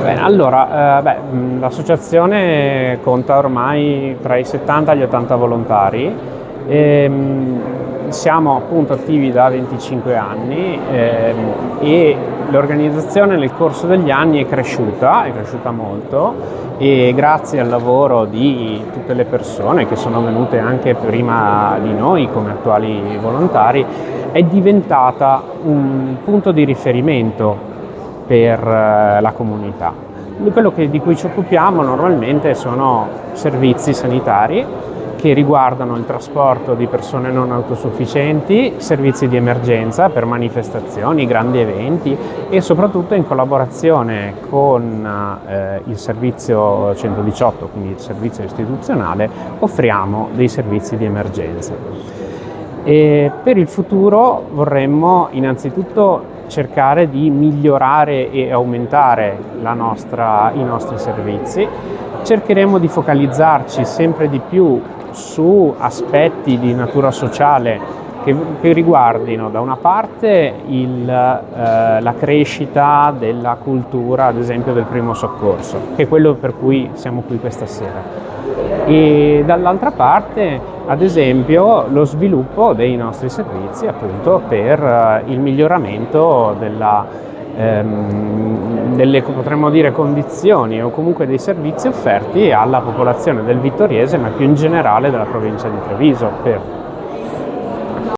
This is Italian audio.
Bene, allora, l'associazione conta ormai tra i 70 e gli 80 volontari. Siamo appunto attivi da 25 anni e l'organizzazione nel corso degli anni è cresciuta molto, e grazie al lavoro di tutte le persone che sono venute anche prima di noi come attuali volontari è diventata un punto di riferimento per la comunità. Quello di cui ci occupiamo normalmente sono servizi sanitari che riguardano il trasporto di persone non autosufficienti, servizi di emergenza per manifestazioni, grandi eventi, e soprattutto in collaborazione con il servizio 118, quindi il servizio istituzionale, offriamo dei servizi di emergenza. E per il futuro vorremmo innanzitutto cercare di migliorare e aumentare i nostri servizi. Cercheremo di focalizzarci sempre di più su aspetti di natura sociale che riguardino da una parte la crescita della cultura, ad esempio del primo soccorso, che è quello per cui siamo qui questa sera, e dall'altra parte, ad esempio, lo sviluppo dei nostri servizi appunto per il miglioramento delle, potremmo dire, condizioni o comunque dei servizi offerti alla popolazione del Vittoriese, ma più in generale della provincia di Treviso, per